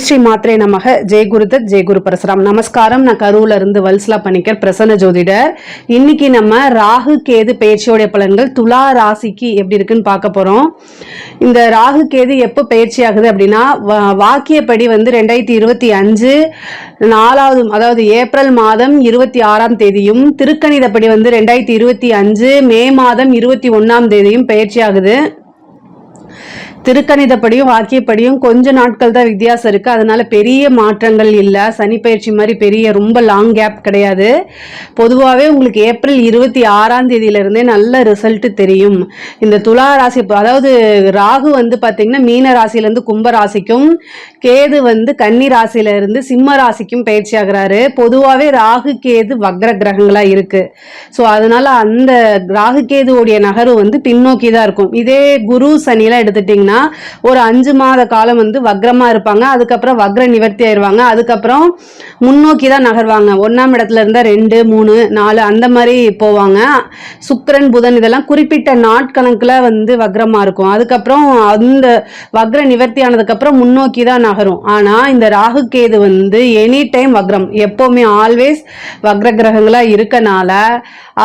ஸ்ரீ மாத்ரே நமக. ஜெய் குருதத், ஜெய் குரு பரசுராம். நமஸ்காரம். நான் கரூர்ல இருந்து வல்சலா பணிக்கர், பிரசன்ன ஜோதிடர். இன்னைக்கு நம்ம ராகு கேது பயிற்சியோடைய பலன்கள் துலா ராசிக்கு எப்படி இருக்குன்னு பார்க்க போறோம். இந்த ராகு கேது எப்போ பயிற்சி ஆகுது அப்படின்னா, வாக்கியப்படி 2025 4வது, அதாவது ஏப்ரல் மாதம் 26ஆம் தேதியும், திருக்கணிதப்படி 2025 மே மாதம் 21ஆம் தேதியும் பயிற்சி ஆகுது. திருக்கணிதப்படியும் வாக்கியப்படியும் கொஞ்ச நாட்கள் தான் வித்தியாசம் இருக்கு. அதனால பெரிய மாற்றங்கள் இல்லை. சனி பயிற்சி மாதிரி பெரிய ரொம்ப லாங் கேப் கிடையாது. பொதுவாகவே உங்களுக்கு ஏப்ரல் 26ஆம் தேதியிலிருந்தே நல்ல ரிசல்ட் தெரியும். இந்த துலா ராசி, அதாவது ராகு பார்த்தீங்கன்னா மீன ராசியிலேருந்து கும்ப ராசிக்கும், கேது கன்னி ராசியிலிருந்து சிம்ம ராசிக்கும் பயிற்சி ஆகிறாரு. பொதுவாகவே ராகு கேது வக்ர கிரகங்களா இருக்கு. ஸோ அதனால அந்த ராகு கேதுவோடைய நகர்வு பின்னோக்கி தான் இருக்கும். இதே குரு சனியெல்லாம் எடுத்துட்டிங்கன்னா ஒரு 5 மாத காலம் வக்ரமா இருப்பாங்க. அதுக்கப்புறம் வக்ர நிவர்த்தி ஆயிருவாங்க. அதுக்கப்புறம் முன்னோக்கி தான் நகர்வாங்க. 1ஆம் இடத்துல இருந்தா 2, 3, 4 அந்த மாதிரி போவாங்க. சுக்கிரன் புதன் இதெல்லாம் குறிப்பிட்ட நாட்கணக்குல வக்ரமா இருக்கும். அதுக்கப்புறம் அந்த வக்ர நிவர்த்தி ஆனதுக்கு அப்புறம் முன்னோக்கி தான் நகரும். ஆனா இந்த ராகு கேது எனி டைம் வக்ரம், எப்பவுமே ஆல்வேஸ் வக்ர கிரகங்களா இருக்கனால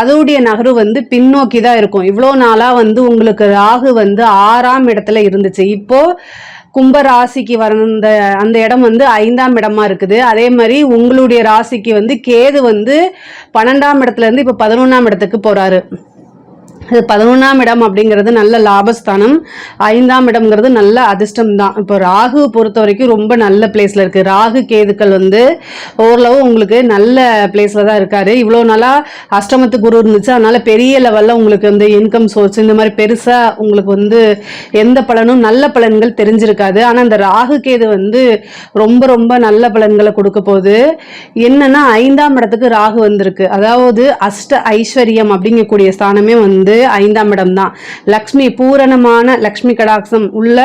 அதோடைய நகர்வு பின்னோக்கி தான் இருக்கும். இவ்வளோ நாளா உங்களுக்கு ராகு 6ஆம் இடத்துல இருந்துச்சு. இப்போ கும்ப ராசிக்கு வந்த அந்த இடம் 5ஆம் இடமா இருக்குது. அதே மாதிரி உங்களுடைய ராசிக்கு கேது 12ஆம் இடத்துல இருந்து இப்போ 11ஆம் இடத்துக்கு போறாரு. 11ஆம் இடம் அப்படிங்கிறது நல்ல லாபஸ்தானம். 5ஆம் இடம்ங்கிறது நல்ல அதிர்ஷ்டம் தான். இப்போ ராகு பொறுத்த வரைக்கும் ரொம்ப நல்ல பிளேஸ்ல இருக்கு. ராகு கேதுக்கள் ஓரளவு உங்களுக்கு நல்ல பிளேஸ்ல தான் இருக்காரு. இவ்வளோ நாளா அஷ்டமத்து குரு இருந்துச்சு. அதனால பெரிய லெவல்ல உங்களுக்கு இன்கம் சோர்ஸ் இந்த மாதிரி பெருசா உங்களுக்கு எந்த பலனும் நல்ல பலன்கள் தெரிஞ்சிருக்காது. ஆனா இந்த ராகு கேது ரொம்ப ரொம்ப நல்ல பலன்களை கொடுக்க போகுது. என்னன்னா 5ஆம் இடத்துக்கு ராகு வந்திருக்கு. அதாவது அஷ்ட ஐஸ்வர்யம் அப்படிங்கக்கூடிய ஸ்தானமே 5ஆம் இடம் தான். லக்ஷ்மி, பூரணமான லக்ஷ்மி கடாட்சம் உள்ள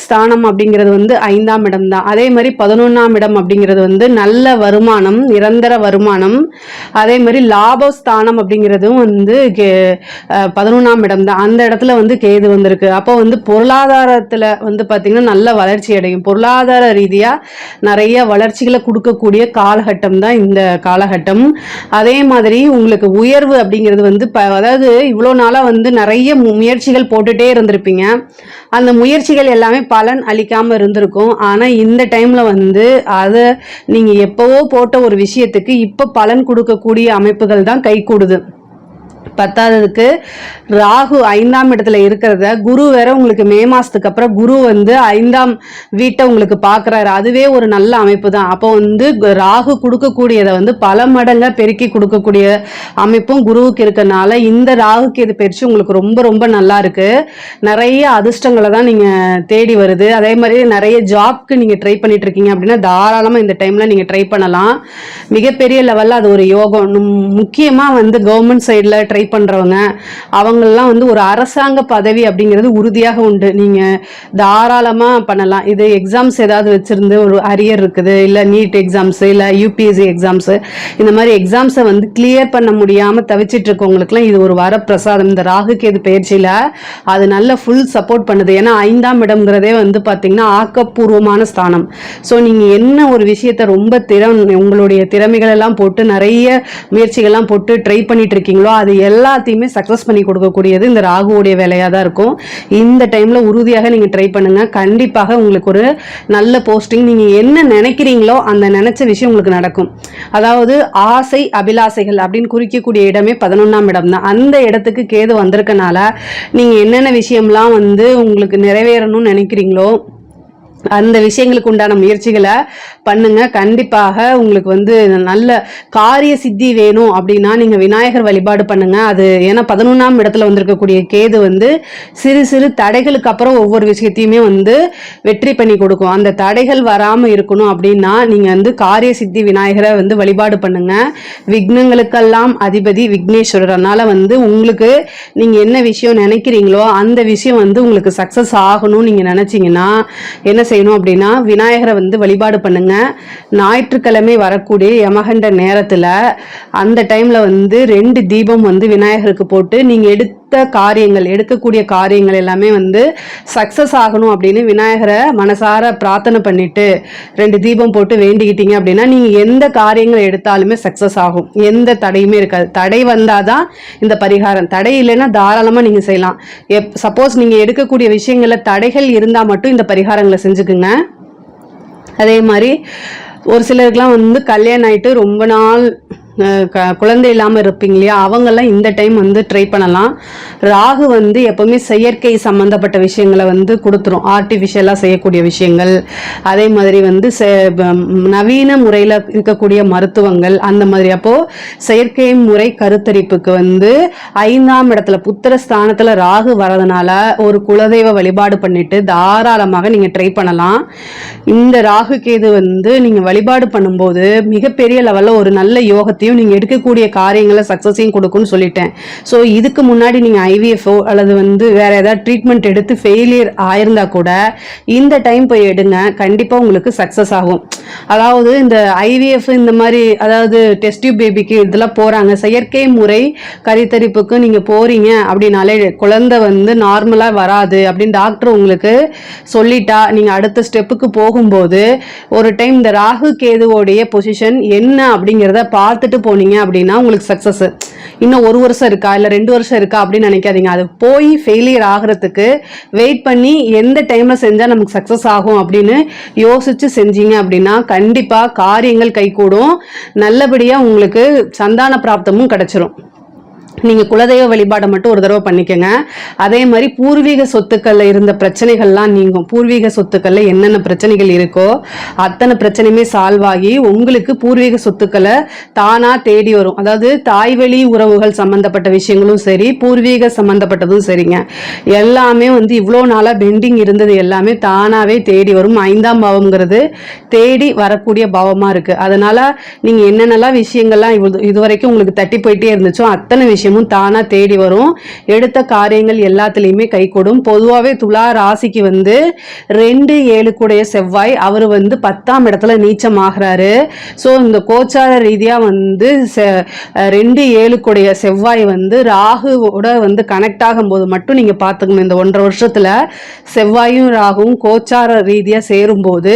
ஸ்தானம் அப்படிங்கிறது 5ஆம் இடம் தான். அதே மாதிரி 11ஆம் இடம் அப்படிங்கிறது நல்ல வருமானம், நிரந்தர வருமானம். அதே மாதிரி லாபஸ்தானம் அப்படிங்கிறதும் 11ஆம் இடம் தான். அந்த இடத்துல கேது வந்திருக்கு. அப்போ பொருளாதாரத்துல பாத்தீங்கன்னா நல்ல வளர்ச்சி அடையும். பொருளாதார ரீதியா நிறைய வளர்ச்சிகளை கொடுக்கக்கூடிய காலகட்டம் தான் இந்த காலகட்டம். அதே மாதிரி உங்களுக்கு உயர்வு அப்படிங்கிறது அதாவது இவ்வளோ நாளா நிறைய முயற்சிகள் போட்டுட்டே இருந்திருப்பீங்க. அந்த முயற்சிகள் எல்லாமே பலன் அளிக்காம இருந்திருக்கும். ஆனா இந்த டைம்ல அதை நீங்க எப்பவோ போட்ட ஒரு விஷயத்துக்கு இப்ப பலன் கொடுக்கக்கூடிய அமைப்புகள் தான் கை கூடுது. பத்தாததுக்கு ராகு 5ஆம் இடத்துல இருக்கிறத குரு வேற உங்களுக்கு மே மாசத்துக்கு அப்புறம் குரு 5ஆம் வீட்டை உங்களுக்கு பாக்குறாரு. அதுவே ஒரு நல்ல அமைப்பு தான். அப்போ ராகு கொடுக்கக்கூடியதை பல மடங்கா பெருக்கி கொடுக்கக்கூடிய அமைப்பும் குருவுக்கு இருக்கனால இந்த ராகு கேது பயிற்சி உங்களுக்கு ரொம்ப ரொம்ப நல்லா இருக்கு. நிறைய அதிர்ஷ்டங்களை தான் நீங்க தேடி வருது. அதே மாதிரி நிறைய ஜாப்க்கு நீங்க ட்ரை பண்ணிட்டு இருக்கீங்க அப்படின்னா தாராளமா இந்த டைம்ல நீங்க ட்ரை பண்ணலாம். மிகப்பெரிய லெவல்ல அது ஒரு யோகம். முக்கியமா கவர்மெண்ட் சைட்ல ட்ரை பண்றவங்க அவங்கெல்லாம் ஒரு அரசாங்க பதவி அப்படிங்கிறது உறுதியாக உண்டு. நீங்க தாராளமா பண்ணலாம். இது எக்ஸாம்ஸ் ஏதாவது வச்சிருந்து ஒரு அரியர் இருக்குது, இல்ல நீட் எக்ஸாம்ஸ், இல்ல யூபிஎஸ்சி எக்ஸாம்ஸ், இந்த மாதிரி எக்ஸாம்ஸை கிளியர் பண்ண முடியாம தவிச்சிட்டு இருக்கவங்களுக்குலாம் இது ஒரு வரப்பிரசாதம். இந்த ராகு கேது பயிற்சியில அது நல்ல ஃபுல் சப்போர்ட் பண்ணுது. ஏன்னா 5ஆம் இடம்ங்கிறதே பாத்தீங்கன்னா ஆக்கப்பூர்வமான ஸ்தானம். ஸோ நீங்க என்ன ஒரு விஷயத்த ரொம்ப உங்களுடைய திறமைகள் எல்லாம் போட்டு நிறைய முயற்சிகள்லாம் போட்டு ட்ரை பண்ணிட்டு இருக்கீங்களோ அது எல்லாத்தையுமே சக்சஸ் பண்ணி கொடுக்கக்கூடியது இந்த ராகுவோடைய வேலையா தான் இருக்கும். இந்த டைம்ல உறுதியாக நீங்க ட்ரை பண்ணுங்க. கண்டிப்பாக உங்களுக்கு ஒரு நல்ல போஸ்டிங், நீங்க என்ன நினைக்கிறீங்களோ அந்த நினைச்ச விஷயம் உங்களுக்கு நடக்கும். அதாவது ஆசை அபிலாசைகள் அப்படின்னு குறிக்கக்கூடிய இடமே 11ஆம் இடம் தான். அந்த இடத்துக்கு கேது வந்திருக்கனால நீங்க என்னென்ன விஷயம்லாம் உங்களுக்கு நிறைவேறணும்னு நினைக்கிறீங்களோ அந்த விஷயங்களுக்கு உண்டான முயற்சிகளை பண்ணுங்க. கண்டிப்பாக உங்களுக்கு நல்ல காரிய சித்தி வேணும் அப்படின்னா நீங்க விநாயகர் வழிபாடு பண்ணுங்க. அது ஏன்னா 11ஆம் இடத்துல வந்திருக்கக்கூடிய கேது சிறு சிறு தடைகளுக்கு அப்புறம் ஒவ்வொரு விஷயத்தையுமே வெற்றி பண்ணி கொடுக்கும். அந்த தடைகள் வராம இருக்கணும் அப்படின்னா நீங்க காரிய சித்தி விநாயகரை வழிபாடு பண்ணுங்க. விக்னங்களுக்கெல்லாம் அதிபதி விக்னேஸ்வரர். அதனால உங்களுக்கு நீங்க என்ன விஷயம் நினைக்கிறீங்களோ அந்த விஷயம் உங்களுக்கு சக்சஸ் ஆகணும்னு நீங்க நினைச்சீங்கன்னா என்ன செய்யணும் அப்படின்னா விநாயகரை வழிபாடு பண்ணுங்க. ஞாயிற்றுக்கிழமை வரக்கூடிய யமகண்ட நேரத்துல அந்த டைம்ல 2 தீபம் விநாயகருக்கு போட்டு நீங்க காரியங்கள், எடுக்கக்கூடிய காரியங்கள் எல்லாமே வந்து சக்சஸ் ஆகணும் அப்படின்னு விநாயகரை மனசார பிரார்த்தனை பண்ணிட்டு 2 தீபம் போட்டு வேண்டிக்கிட்டீங்க அப்படின்னா நீங்க எந்த காரியங்கள் எடுத்தாலுமே சக்சஸ் ஆகும். எந்த தடையுமே இருக்காது. தடை வந்தாதான் இந்த பரிகாரம். தடை இல்லைன்னா தாராளமா நீங்க செய்யலாம். சப்போஸ் நீங்க எடுக்கக்கூடிய விஷயங்கள்ல தடைகள் இருந்தா மட்டும் இந்த பரிகாரங்களை செஞ்சுக்குங்க. அதே மாதிரி ஒரு சிலருக்குலாம் வந்து கல்யாணம் ஆயிட்டு ரொம்ப நாள் குழந்தை இல்லாமல் இருப்பீங்க இல்லையா, அவங்கெல்லாம் இந்த டைம் வந்து ட்ரை பண்ணலாம். ராகு வந்து எப்பவுமே செயற்கை சம்மந்தப்பட்ட விஷயங்களை வந்து கொடுத்துரும், ஆர்டிஃபிஷியலாக செய்யக்கூடிய விஷயங்கள். அதே மாதிரி வந்து நவீன முறையில் இருக்கக்கூடிய மருத்துவங்கள் அந்த மாதிரி. அப்போது செயற்கை முறை கருத்தரிப்புக்கு வந்து 5ஆம் இடத்துல புத்திரஸ்தானத்தில் ராகு வரதுனால ஒரு குலதெய்வ வழிபாடு பண்ணிட்டு தாராளமாக நீங்கள் ட்ரை பண்ணலாம். இந்த ராகு கேது வந்து நீங்கள் வழிபாடு பண்ணும்போது மிகப்பெரிய லெவலில் ஒரு நல்ல யோகத்தையும் நீங்க எடுக்கக்கூடிய காரியங்களை சக்சஸையும் கொடுக்கும்னு சொல்லிட்டேன். ஸோ இதுக்கு முன்னாடி நீங்க ஐவிஎஃப்ஓ அல்லது வந்து வேற ஏதாவது ட்ரீட்மெண்ட் எடுத்து ஃபெயிலியர் ஆயிருந்தா கூட இந்த டைம் போய் எடுங்க, கண்டிப்பா உங்களுக்கு சக்சஸ் ஆகும். அதாவது இந்த ஐவிஎஃப் இந்த மாதிரி, அதாவது டெஸ்ட் டியூப் பேபிக்கு இதெல்லாம் போறாங்க, செயற்கை முறை கருத்தரிப்புக்கு நீங்க போறீங்க அப்படின்னாலே குழந்தை வந்து நார்மலா வராது அப்படின்னு டாக்டர் உங்களுக்கு சொல்லிட்டா நீங்க அடுத்த ஸ்டெப்புக்கு போகும்போது ஒரு டைம் இந்த ராகு கேதுவோடைய பொசிஷன் என்ன அப்படிங்கிறத பார்த்துட்டு போனீங்க அப்படின்னா உங்களுக்கு சக்சஸ். இன்னும் 1 வருஷம் இருக்கா இல்ல 2 வருஷம் இருக்கா அப்படின்னு நினைக்காதீங்க. அது போய் ஃபெயிலியர் ஆகிறதுக்கு வெயிட் பண்ணி எந்த டைம்ல செஞ்சா நமக்கு சக்சஸ் ஆகும் அப்படின்னு யோசிச்சு செஞ்சீங்க அப்படின்னா கண்டிப்பா காரியங்கள் கைகூடும். நல்லபடியா உங்களுக்கு சந்தான பிராப்தமும் கிடைச்சிரும். நீங்க குலதெய்வ வழிபாடை மட்டும் ஒரு தடவை பண்ணிக்கங்க. அதே மாதிரி பூர்வீக சொத்துக்கள்ல இருந்த பிரச்சனைகள்லாம் நீங்கும். பூர்வீக சொத்துக்கள்ல என்னென்ன பிரச்சனைகள் இருக்கோ அத்தனை பிரச்சனையுமே சால்வ் ஆகி உங்களுக்கு பூர்வீக சொத்துக்களை தானா தேடி வரும். அதாவது தாய்வழி உறவுகள் சம்பந்தப்பட்ட விஷயங்களும் சரி, பூர்வீக சம்பந்தப்பட்டதும் சரிங்க, எல்லாமே வந்து இவ்வளோ நாளா பெண்டிங் இருந்தது எல்லாமே தானாவே தேடி வரும். 5ஆம் பாவம்ங்கிறது தேடி வரக்கூடிய பாவமா இருக்கு. அதனால நீங்க என்னென்னலாம் விஷயங்கள்லாம் இதுவரைக்கும் உங்களுக்கு தட்டி போயிட்டே இருந்துச்சோ அத்தனை விஷயம் தானா தேடி வரும். எடுத்த காரியங்கள் எல்லாத்துலயுமே கை கூடும். பொதுவாகவே துலா ராசிக்கு வந்து 2-7 கூடைய செவ்வாய் அவர் வந்து 10ஆம் இடத்துல நீச்சம் ஆகிறாரு. ஸோ இந்த கோச்சார ரீதியா வந்து 2-7 கூடைய செவ்வாய் வந்து ராகுவோட வந்து கனெக்ட் ஆகும் போது மட்டும் நீங்க பார்த்துக்கணும். இந்த 1.5 வருஷத்துல செவ்வாயும் ராகுவும் கோச்சார ரீதியா சேரும் போது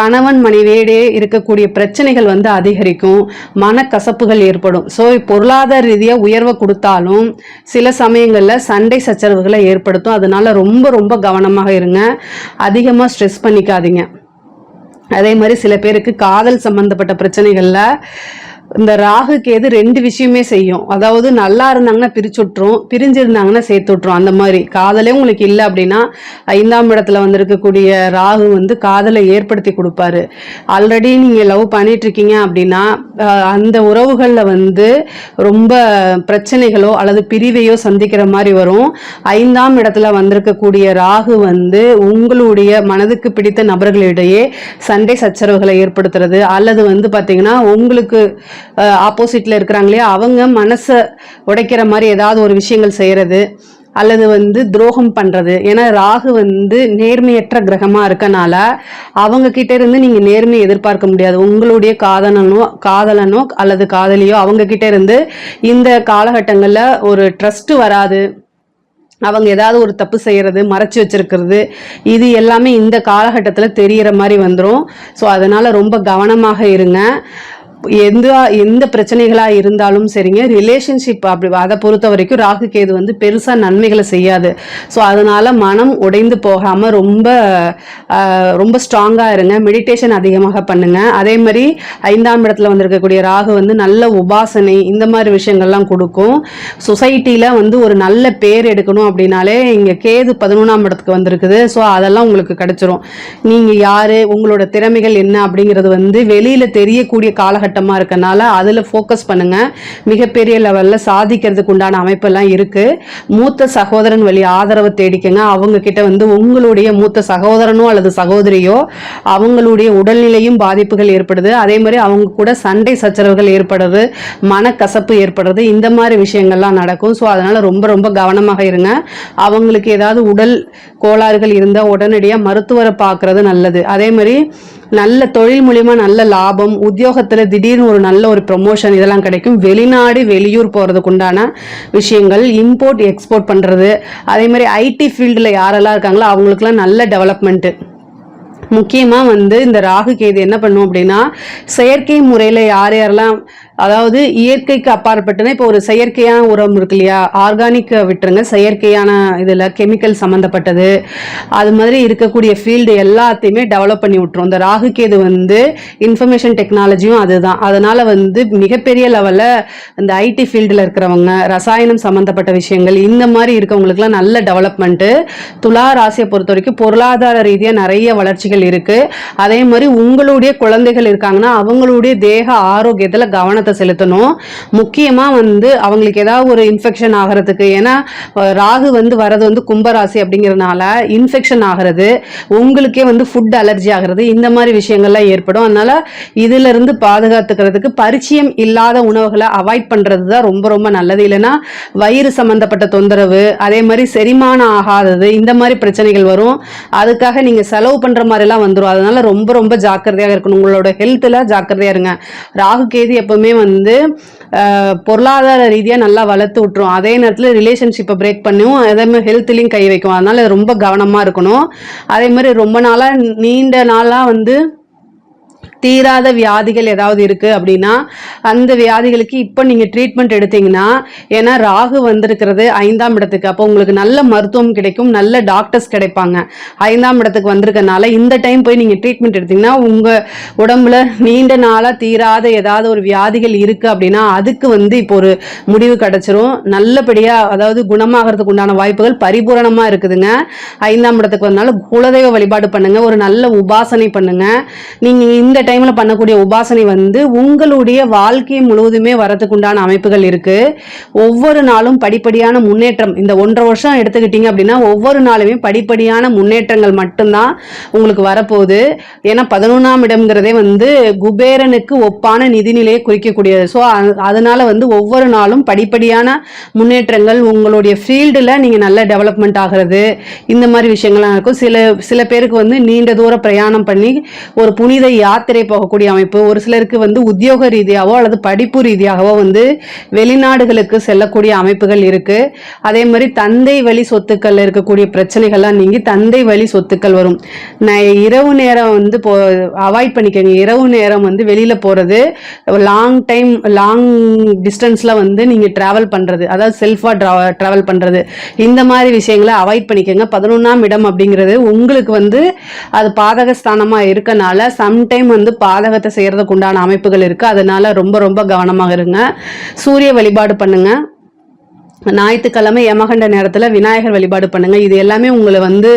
கணவன் மனைவியிடையே இருக்கக்கூடிய பிரச்சனைகள் வந்து அதிகரிக்கும், மனக்கசப்புகள் ஏற்படும். ஸோ பொருளாதார ரீதியா உயர்வை கொடுத்தாலும் சில சமயங்கள்ல சண்டை சச்சரவுகளை ஏற்படுத்தும். அதனால ரொம்ப ரொம்ப கவனமாக இருங்க, அதிகமா ஸ்ட்ரெஸ் பண்ணிக்காதீங்க. அதே மாதிரி சில பேருக்கு காதல் சம்பந்தப்பட்ட பிரச்சனைகள்ல இந்த ராகு கேது 2 விஷயமே செய்யும். அதாவது நல்லா இருந்தாங்கன்னா பிரிச்சுட்ரும், பிரிஞ்சிருந்தாங்கன்னா சேர்த்து விட்டுரும். அந்த மாதிரி காதலே உங்களுக்கு இல்லை அப்படின்னா 5ஆம் இடத்துல வந்திருக்கக்கூடிய ராகு வந்து காதலை ஏற்படுத்தி கொடுப்பாரு. ஆல்ரெடி நீங்க லவ் பண்ணிட்டு இருக்கீங்க அப்படின்னா அந்த உறவுகளில் வந்து ரொம்ப பிரச்சனைகளோ அல்லது பிரிவையோ சந்திக்கிற மாதிரி வரும். 5ஆம் இடத்துல வந்திருக்கக்கூடிய ராகு வந்து உங்களுடைய மனதுக்கு பிடித்த நபர்களிடையே சண்டை சச்சரவுகளை ஏற்படுத்துறது, அல்லது வந்து பாத்தீங்கன்னா உங்களுக்கு ஆப்போசிட்ல இருக்கிறாங்களே அவங்க மனசை உடைக்கிற மாதிரி ஏதாவது ஒரு விஷயங்கள் செய்யறது, அல்லது வந்து துரோகம் பண்றது. ஏன்னா ராகு வந்து நேர்மையற்ற கிரகமா இருக்கனால அவங்க கிட்ட இருந்து நீங்க நேர்மையை எதிர்பார்க்க முடியாது. உங்களுடைய காதலனோ அல்லது காதலியோ அவங்க கிட்ட இருந்து இந்த காலகட்டங்கள்ல ஒரு ட்ரஸ்ட் வராது. அவங்க ஏதாவது ஒரு தப்பு செய்யறது, மறைச்சு வச்சிருக்கிறது, இது எல்லாமே இந்த காலகட்டத்தில் தெரியற மாதிரி வந்துடும். ஸோ அதனால ரொம்ப கவனமாக இருங்க. எந்த பிரச்சனைகளா இருந்தாலும் சரிங்க, ரிலேஷன்ஷிப் அப்படி அதை பொறுத்த வரைக்கும் ராகு கேது வந்து பெருசா நன்மைகளை செய்யாது. ஸோ அதனால மனம் உடைந்து போகாம ரொம்ப ரொம்ப ஸ்ட்ராங்கா இருங்க. மெடிடேஷன் அதிகமாக பண்ணுங்க. அதே மாதிரி 5ஆம் இடத்துல வந்திருக்கக்கூடிய ராகு வந்து நல்ல உபாசனை இந்த மாதிரி விஷயங்கள்லாம் கொடுக்கும். சொசைட்டில வந்து ஒரு நல்ல பேர் எடுக்கணும் அப்படின்னாலே இங்க கேது 11ஆம் இடத்துக்கு வந்திருக்குது. ஸோ அதெல்லாம் உங்களுக்கு கிடைச்சிரும். நீங்க யாரு, உங்களோட திறமைகள் என்ன அப்படிங்கிறது வந்து வெளியில தெரியக்கூடிய காலகட்டம் இருக்கனால அதுல ஃபோக்கஸ் பண்ணுங்க. மிகப்பெரிய லெவல்ல சாதிக்கிறதுக்கு உண்டான அமைப்பெல்லாம் இருக்கு. மூத்த சகோதரன் வழி ஆதரவை தேடிக்கங்க. அவங்க கிட்ட வந்து உங்களுடைய மூத்த சகோதரனோ அல்லது சகோதரியோ அவங்களுடைய உடல்நிலையும் பாதிப்புகள் ஏற்படுது. அதே மாதிரி அவங்க கூட சண்டை சச்சரவுகள் ஏற்படுறது, மனக்கசப்பு ஏற்படுறது, இந்த மாதிரி விஷயங்கள்லாம் நடக்கும். ஸோ அதனால ரொம்ப ரொம்ப கவனமாக இருங்க. அவங்களுக்கு ஏதாவது உடல் கோளாறுகள் இருந்தால் உடனடியாக மருத்துவரை பார்க்கறது நல்லது. அதே மாதிரி நல்ல தொழில் மூலியமா நல்ல லாபம், உத்தியோகத்துல திடீர்னு ஒரு நல்ல ஒரு ப்ரொமோஷன் இதெல்லாம் கிடைக்கும். வெளிநாடு வெளியூர் போறதுக்கு உண்டான விஷயங்கள், இம்போர்ட் எக்ஸ்போர்ட் பண்றது, அதே மாதிரி ஐடி ஃபீல்டுல யாரெல்லாம் இருக்காங்களோ அவங்களுக்குலாம் நல்ல டெவலப்மெண்ட். முக்கியமாக வந்து இந்த ராகு கேது என்ன பண்ணும் அப்படின்னா, செயற்கை முறையில் யார் யாரெல்லாம், அதாவது இயற்கைக்கு அப்பாற்பட்டுனா, இப்போ ஒரு செயற்கையான உரம் இருக்கு இல்லையா, ஆர்கானிக் விட்டுருங்க, செயற்கையான இதில் கெமிக்கல் சம்மந்தப்பட்டது அது மாதிரி இருக்கக்கூடிய ஃபீல்டு எல்லாத்தையுமே டெவலப் பண்ணி விட்டுரும். இந்த ராகு கேது வந்து இன்ஃபர்மேஷன் டெக்னாலஜியும் அதுதான். அதனால் வந்து மிகப்பெரிய லெவலில் இந்த ஐடி ஃபீல்டில் இருக்கிறவங்க, ரசாயனம் சம்மந்தப்பட்ட விஷயங்கள், இந்த மாதிரி இருக்கவங்களுக்குலாம் நல்ல டெவலப்மெண்ட்டு. துலா ராசியை பொறுத்த வரைக்கும் பொருளாதார ரீதியாக நிறைய வளர்ச்சிகள் இருக்கு. அதே மாதிரி உங்களுடைய குழந்தைகள் இருக்காங்கன்னா அவங்களுடைய தேக ஆரோக்கியத்துல கவனத்தை செலுத்தணும். முக்கியமா வந்து அவங்களுக்கு ஏதாவது ஒரு இன்ஃபெக்ஷன் ஆகிறதுக்கு, ஏன்னா ராகு வந்து வரது வந்து கும்பராசி அப்படிங்கிறதுனால இன்ஃபெக்ஷன் ஆகிறது, உங்களுக்கே வந்து ஃபுட் அலர்ஜி ஆகிறது, இந்த மாதிரி விஷயங்கள்லாம் ஏற்படும். அதனால இதுல இருந்து பாதுகாத்துக்கிறதுக்கு பரிச்சயம் இல்லாத உணவுகளை அவாய்ட் பண்றது தான் ரொம்ப ரொம்ப நல்லது. இல்லைன்னா வயிறு சம்பந்தப்பட்ட தொந்தரவு, அதே மாதிரி செரிமானம் ஆகாதது, இந்த மாதிரி பிரச்சனைகள் வரும். அதுக்காக நீங்க செலவு பண்ற மாதிரி வந்துரும். அதனால ரொம்ப ரொம்ப ஜாக்கிரதையாக இருக்கணும். உங்களோட ஹெல்த்ல ஜாக்கிரதையா இருங்க. ராகு கேது எப்பவுமே வந்து பொருளாதார ரீதியா நல்லா வளர்த்து விட்டுரும். அதே நேரத்தில் ரிலேஷன்ஷிப்பை பிரேக் பண்ணும், அதே மாதிரி ஹெல்த்லையும் கை வைக்கும். அதனால ரொம்ப கவனமா இருக்கணும். அதே மாதிரி ரொம்ப நாளா நீண்ட நாளா வந்து தீராத வியாதிகள் ஏதாவது இருக்கு அப்படின்னா அந்த வியாதிகளுக்கு இப்போ நீங்க ட்ரீட்மெண்ட் எடுத்தீங்கன்னா, ஏன்னா ராகு வந்திருக்கிறது 5ஆம் இடத்துக்கு, அப்போ உங்களுக்கு நல்ல மருத்துவம் கிடைக்கும், நல்ல டாக்டர்ஸ் கிடைப்பாங்க. 5ஆம் இடத்துக்கு வந்திருக்கனால இந்த டைம் போய் நீங்க ட்ரீட்மெண்ட் எடுத்தீங்கன்னா உங்க உடம்புல நீண்ட நாளா தீராத ஏதாவது ஒரு வியாதிகள் இருக்கு அப்படின்னா அதுக்கு வந்து இப்போ ஒரு முடிவு கிடைச்சிரும். நல்லபடியா அதாவது குணமாகறதுக்கு உண்டான வாய்ப்புகள் பரிபூரணமா இருக்குதுங்க. 5ஆம் இடத்துக்கு வந்தனால குலதெய்வ வழிபாடு பண்ணுங்க, ஒரு நல்ல உபாசனை பண்ணுங்க. நீங்க இந்த டைம்ல பண்ணக்கூடிய உபாசனை வந்து உங்களுடைய வாழ்க்கை முழுவதுமே வரதுக்கு உண்டான அமைப்புகள் இருக்கு. ஒவ்வொரு நாளும் படிப்படியான முன்னேற்றம். இந்த 1.5 வருஷம் எடுத்துக்கிட்டீங்க அப்படின்னா ஒவ்வொரு நாளுமே படிப்படியான முன்னேற்றங்கள் மட்டும்தான் உங்களுக்கு வரப்போகுது. ஏன்னா 11ஆம் இடம்ங்கிறதே வந்து குபேரனுக்கு ஒப்பான நிதிநிலையை குறிக்கக்கூடியது. ஸோ அதனால வந்து ஒவ்வொரு நாளும் படிப்படியான முன்னேற்றங்கள், உங்களுடைய ஃபீல்டில் நீங்க நல்ல டெவலப்மெண்ட் ஆகிறது, இந்த மாதிரி விஷயங்கள்லாம் இருக்கும். சில பேருக்கு வந்து நீண்ட தூர பிரயாணம் பண்ணி ஒரு புனித யாத்திரை போகக்கூடிய அமைப்பு, ஒரு சிலருக்கு வந்து உத்தியோக ரீதியாகவோ அல்லது படிப்பு ரீதியாகவோ வந்து வெளிநாடுகளுக்கு செல்லக்கூடிய அமைப்புகள் இருக்கு. அதே மாதிரி தந்தை வழி சொத்துக்கள் இருக்கக்கூடிய பிரச்சனைகள்லாம் நீங்கி தந்தை வழி சொத்துக்கள் வரும். இரவு நேரம் வந்து அவாய்ட் பண்ணிக்கோங்க. இரவு நேரம் வந்து வெளியில போறது, லாங் டிஸ்டன்ஸ்ல வந்து நீங்க டிராவல் பண்றது, அதாவது செல்ஃபா டிராவல் பண்றது, இந்த மாதிரி விஷயங்களை அவாய்ட் பண்ணிக்கோங்க. 11ஆம் இடம் அப்படிங்கிறது உங்களுக்கு வந்து அது பாதகஸ்தானமா இருக்கனால சம்டைம் வந்து பாதகத்தை செய்யறதுக்கு உண்டான அமைப்புகள் இருக்கு. அதனால ரொம்ப ரொம்ப கவனமாக இருங்க. சூரிய வழிபாடு பண்ணுங்க. ஞாயிற்றுக்கிழமை யமகண்ட நேரத்தில் விநாயகர் வழிபாடு பண்ணுங்க. இது எல்லாமே உங்களை வந்து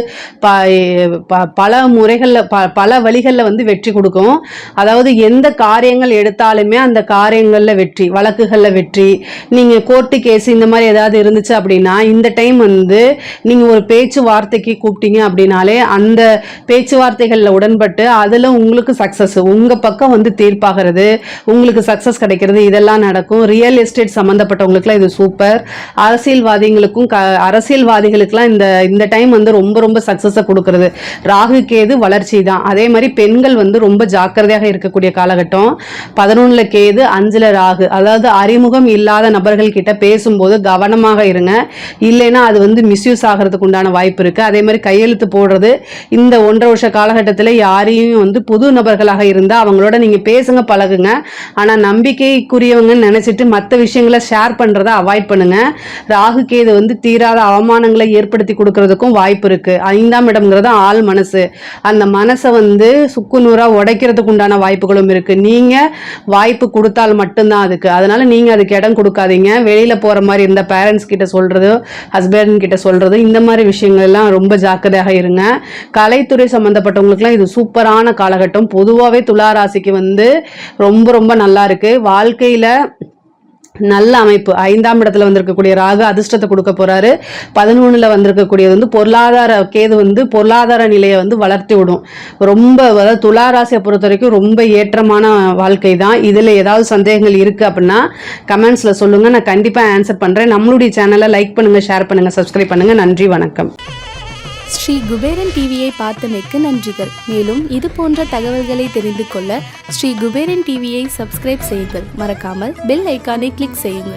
பல முறைகளில் பல வழிகளில் வந்து வெற்றி கொடுக்கும். அதாவது எந்த காரியங்கள் எடுத்தாலுமே அந்த காரியங்களில் வெற்றி, வழக்குகளில் வெற்றி. நீங்கள் கோர்ட்டு கேஸ் இந்த மாதிரி ஏதாவது இருந்துச்சு அப்படின்னா இந்த டைம் வந்து நீங்கள் ஒரு பேச்சுவார்த்தைக்கு கூப்பிட்டீங்க அப்படின்னாலே அந்த பேச்சுவார்த்தைகளில் உடன்பட்டு அதில் உங்களுக்கு சக்ஸஸ், உங்கள் பக்கம் வந்து தீர்ப்பாகிறது, உங்களுக்கு சக்ஸஸ் கிடைக்கிறது, இதெல்லாம் நடக்கும். ரியல் எஸ்டேட் சம்மந்தப்பட்டவங்களுக்குலாம் இது சூப்பர். அரசியல்வாதிகளுக்குலாம் இந்த டைம் வந்து ரொம்ப ரொம்ப சக்சஸை கொடுக்கிறது. ராகு கேது வளர்ச்சி தான். அதே மாதிரி பெண்கள் வந்து ரொம்ப ஜாக்கிரதையாக இருக்கக்கூடிய காலகட்டம். 11ல கேது, 5ல ராகு. அதாவது அறிமுகம் இல்லாத நபர்கள் கிட்ட பேசும்போது கவனமாக இருங்க, இல்லைன்னா அது வந்து மிஸ்யூஸ் ஆகிறதுக்கு உண்டான வாய்ப்பு இருக்கு. அதே மாதிரி கையெழுத்து போடுறது, இந்த 1.5 வருஷ காலகட்டத்தில் யாரையும் வந்து புது நபர்களாக இருந்தால் அவங்களோட நீங்க பேசுங்க, பழகுங்க. ஆனா நம்பிக்கைக்குரியவங்கன்னு நினைச்சிட்டு மற்ற விஷயங்களை ஷேர் பண்றதை அவாய்ட் பண்ணுங்க. ராகு கேது வந்து தீராத அவமானங்களை ஏற்படுத்தி கொடுக்கறதுக்கும் வாய்ப்பு இருக்கு. 5ஆம் இடம்ங்கிறது ஆள் மனசு, அந்த மனசை வந்து சுக்குநூறா உடைக்கிறதுக்கு உண்டான வாய்ப்புகளும் இருக்கு. நீங்க வாய்ப்பு கொடுத்தால் மட்டும்தான் அதுக்கு. அதனால நீங்க அதுக்கு இடம் கொடுக்காதீங்க. வெளியில போற மாதிரி இருந்த பேரண்ட்ஸ் கிட்ட சொல்றது, ஹஸ்பண்ட் கிட்ட சொல்றது, இந்த மாதிரி விஷயங்கள் எல்லாம் ரொம்ப ஜாக்கிரதையாக இருங்க. கலைத்துறை சம்பந்தப்பட்டவங்களுக்குலாம் இது சூப்பரான காலகட்டம். பொதுவாகவே துலா ராசிக்கு வந்து ரொம்ப ரொம்ப நல்லா இருக்கு. வாழ்க்கையில நல்ல அமைப்பு. 5ஆம் இடத்துல வந்திருக்கக்கூடிய ராகு அதிர்ஷ்டத்தை கொடுக்க போறாரு. 11ல வந்திருக்கக்கூடியது வந்து பொருளாதார கேது வந்து பொருளாதார நிலையை வந்து வளர்த்தி விடும். ரொம்ப, அதாவது துலா ராசியை பொறுத்த வரைக்கும் ரொம்ப ஏற்றமான வாழ்க்கை தான். இதுல ஏதாவது சந்தேகங்கள் இருக்கு அப்படின்னா கமெண்ட்ஸ்ல சொல்லுங்க, நான் கண்டிப்பா ஆன்சர் பண்றேன். நம்மளுடைய சேனலை லைக் பண்ணுங்க, ஷேர் பண்ணுங்க, சப்ஸ்கிரைப் பண்ணுங்க. நன்றி, வணக்கம். ஸ்ரீ குபேரன் டிவியை பார்த்தமைக்கு நன்றிகள். மேலும் இது போன்ற தகவல்களை தெரிந்து கொள்ள ஸ்ரீ குபேரன் டிவியை சப்ஸ்கிரைப் செய்யுங்கள். மறக்காமல் பெல் ஐக்கானை கிளிக் செய்யுங்கள்.